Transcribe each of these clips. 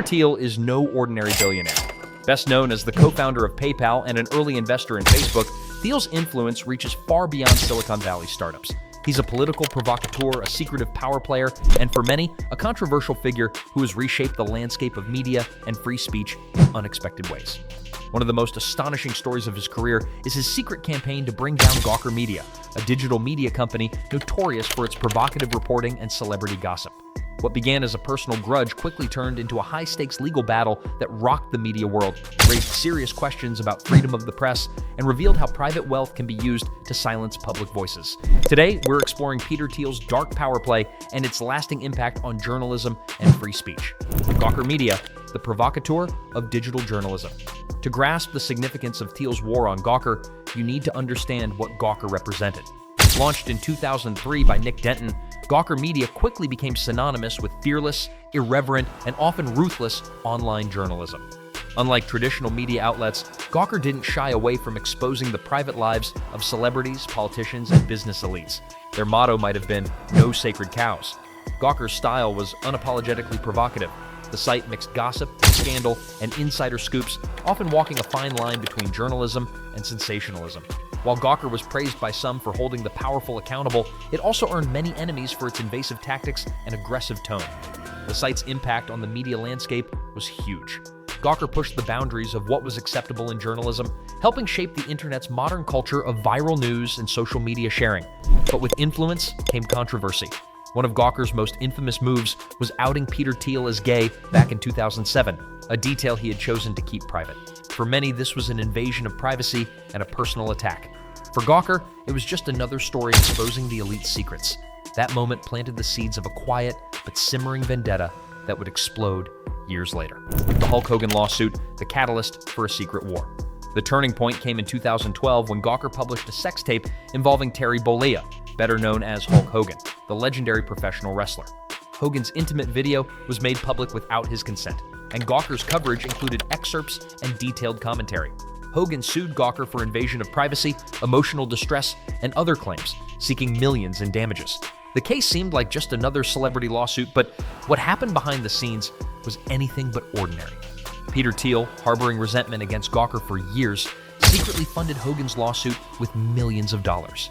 Peter Thiel is no ordinary billionaire. Best known as the co-founder of PayPal and an early investor in Facebook, Thiel's influence reaches far beyond Silicon Valley startups. He's a political provocateur, a secretive power player, and for many, a controversial figure who has reshaped the landscape of media and free speech in unexpected ways. One of the most astonishing stories of his career is his secret campaign to bring down Gawker Media, a digital media company notorious for its provocative reporting and celebrity gossip. What began as a personal grudge quickly turned into a high-stakes legal battle that rocked the media world, raised serious questions about freedom of the press, and revealed how private wealth can be used to silence public voices. Today, we're exploring Peter Thiel's dark power play and its lasting impact on journalism and free speech. Gawker Media, the provocateur of digital journalism. To grasp the significance of Thiel's war on Gawker, you need to understand what Gawker represented. Launched in 2003 by Nick Denton, Gawker Media quickly became synonymous with fearless, irreverent, and often ruthless online journalism. Unlike traditional media outlets, Gawker didn't shy away from exposing the private lives of celebrities, politicians, and business elites. Their motto might have been, "No sacred cows." Gawker's style was unapologetically provocative. The site mixed gossip, scandal, and insider scoops, often walking a fine line between journalism and sensationalism. While Gawker was praised by some for holding the powerful accountable, it also earned many enemies for its invasive tactics and aggressive tone. The site's impact on the media landscape was huge. Gawker pushed the boundaries of what was acceptable in journalism, helping shape the internet's modern culture of viral news and social media sharing. But with influence came controversy. One of Gawker's most infamous moves was outing Peter Thiel as gay back in 2007, a detail he had chosen to keep private. For many, this was an invasion of privacy and a personal attack. For Gawker, it was just another story exposing the elite's secrets. That moment planted the seeds of a quiet but simmering vendetta that would explode years later. The Hulk Hogan lawsuit, the catalyst for a secret war. The turning point came in 2012 when Gawker published a sex tape involving Terry Bollea, better known as Hulk Hogan, the legendary professional wrestler. Hogan's intimate video was made public without his consent, and Gawker's coverage included excerpts and detailed commentary. Hogan sued Gawker for invasion of privacy, emotional distress, and other claims, seeking millions in damages. The case seemed like just another celebrity lawsuit, but what happened behind the scenes was anything but ordinary. Peter Thiel, harboring resentment against Gawker for years, secretly funded Hogan's lawsuit with millions of dollars.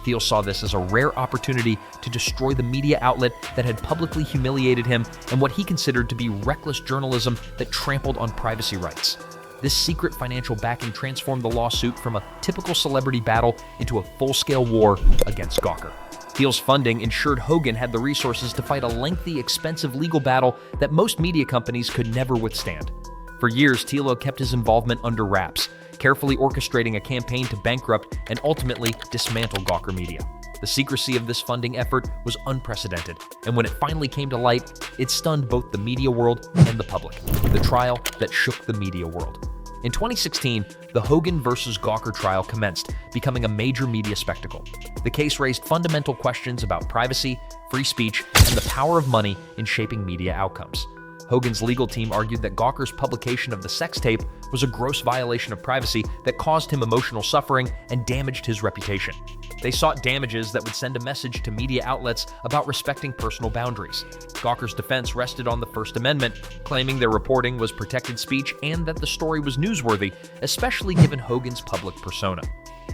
Thiel saw this as a rare opportunity to destroy the media outlet that had publicly humiliated him and what he considered to be reckless journalism that trampled on privacy rights. This secret financial backing transformed the lawsuit from a typical celebrity battle into a full-scale war against Gawker. Thiel's funding ensured Hogan had the resources to fight a lengthy, expensive legal battle that most media companies could never withstand. For years, Thiel kept his involvement under wraps, carefully orchestrating a campaign to bankrupt and ultimately dismantle Gawker Media. The secrecy of this funding effort was unprecedented, and when it finally came to light, it stunned both the media world and the public. The trial that shook the media world. In 2016, the Hogan versus Gawker trial commenced, becoming a major media spectacle. The case raised fundamental questions about privacy, free speech, and the power of money in shaping media outcomes. Hogan's legal team argued that Gawker's publication of the sex tape was a gross violation of privacy that caused him emotional suffering and damaged his reputation. They sought damages that would send a message to media outlets about respecting personal boundaries. Gawker's defense rested on the First Amendment, claiming their reporting was protected speech and that the story was newsworthy, especially given Hogan's public persona.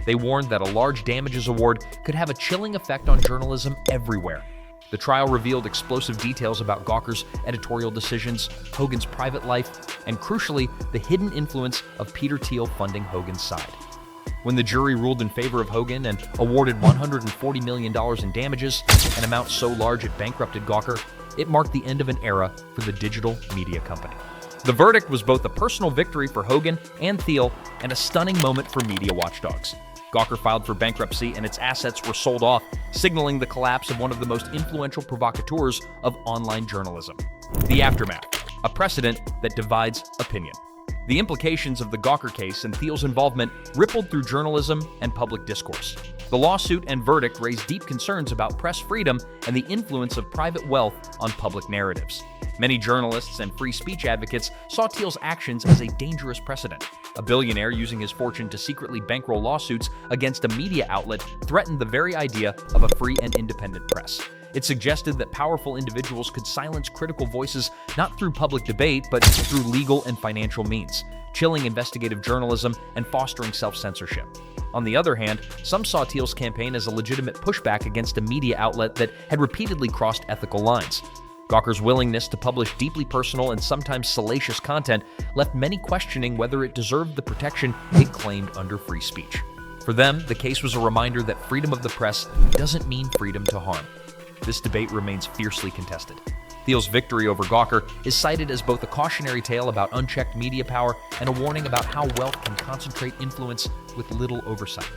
They warned that a large damages award could have a chilling effect on journalism everywhere. The trial revealed explosive details about Gawker's editorial decisions, Hogan's private life, and crucially, the hidden influence of Peter Thiel funding Hogan's side. When the jury ruled in favor of Hogan and awarded $140 million in damages, an amount so large it bankrupted Gawker, it marked the end of an era for the digital media company. The verdict was both a personal victory for Hogan and Thiel and a stunning moment for media watchdogs. Gawker filed for bankruptcy and its assets were sold off, signaling the collapse of one of the most influential provocateurs of online journalism. The aftermath, a precedent that divides opinion. The implications of the Gawker case and Thiel's involvement rippled through journalism and public discourse. The lawsuit and verdict raised deep concerns about press freedom and the influence of private wealth on public narratives. Many journalists and free speech advocates saw Thiel's actions as a dangerous precedent. A billionaire using his fortune to secretly bankroll lawsuits against a media outlet threatened the very idea of a free and independent press. It suggested that powerful individuals could silence critical voices not through public debate, but through legal and financial means, chilling investigative journalism and fostering self-censorship. On the other hand, some saw Thiel's campaign as a legitimate pushback against a media outlet that had repeatedly crossed ethical lines. Gawker's willingness to publish deeply personal and sometimes salacious content left many questioning whether it deserved the protection it claimed under free speech. For them, the case was a reminder that freedom of the press doesn't mean freedom to harm. This debate remains fiercely contested. Thiel's victory over Gawker is cited as both a cautionary tale about unchecked media power and a warning about how wealth can concentrate influence with little oversight.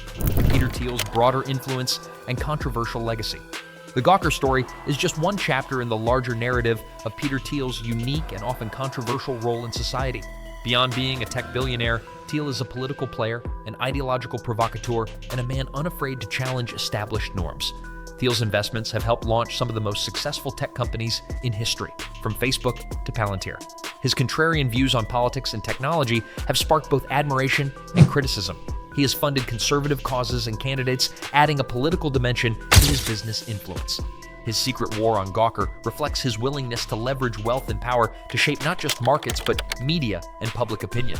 Peter Thiel's broader influence and controversial legacy. The Gawker story is just one chapter in the larger narrative of Peter Thiel's unique and often controversial role in society. Beyond being a tech billionaire, Thiel is a political player, an ideological provocateur, and a man unafraid to challenge established norms. Thiel's investments have helped launch some of the most successful tech companies in history, from Facebook to Palantir. His contrarian views on politics and technology have sparked both admiration and criticism. He has funded conservative causes and candidates, adding a political dimension to his business influence. His secret war on Gawker reflects his willingness to leverage wealth and power to shape not just markets, but media and public opinion.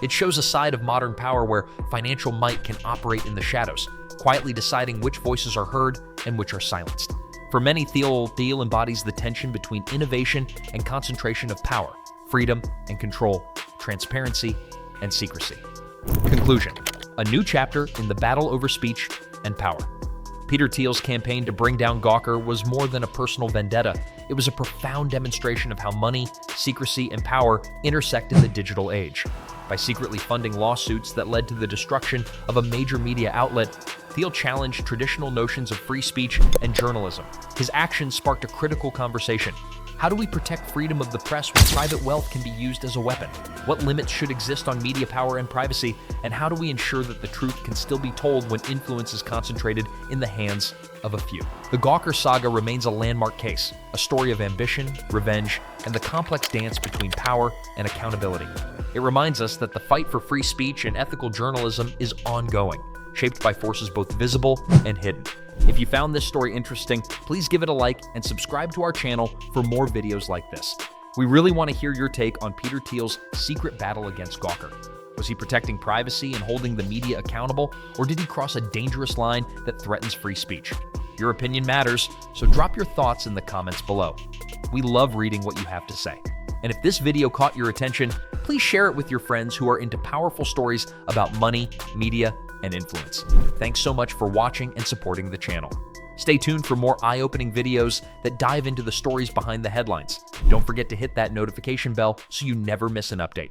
It shows a side of modern power where financial might can operate in the shadows, quietly deciding which voices are heard and which are silenced. For many, Thiel embodies the tension between innovation and concentration of power, freedom and control, transparency and secrecy. Conclusion: a new chapter in the battle over speech and power. Peter Thiel's campaign to bring down Gawker was more than a personal vendetta. It was a profound demonstration of how money, secrecy, and power intersect in the digital age. By secretly funding lawsuits that led to the destruction of a major media outlet, Thiel challenged traditional notions of free speech and journalism. His actions sparked a critical conversation. How do we protect freedom of the press when private wealth can be used as a weapon? What limits should exist on media power and privacy? And how do we ensure that the truth can still be told when influence is concentrated in the hands of a few? The Gawker saga remains a landmark case, a story of ambition, revenge, and the complex dance between power and accountability. It reminds us that the fight for free speech and ethical journalism is ongoing, shaped by forces both visible and hidden. If you found this story interesting, please give it a like and subscribe to our channel for more videos like this. We really want to hear your take on Peter Thiel's secret battle against Gawker. Was he protecting privacy and holding the media accountable, or did he cross a dangerous line that threatens free speech? Your opinion matters, so drop your thoughts in the comments below. We love reading what you have to say. And if this video caught your attention, please share it with your friends who are into powerful stories about money, media, and influence. Thanks so much for watching and supporting the channel. Stay tuned for more eye-opening videos that dive into the stories behind the headlines. Don't forget to hit that notification bell so you never miss an update.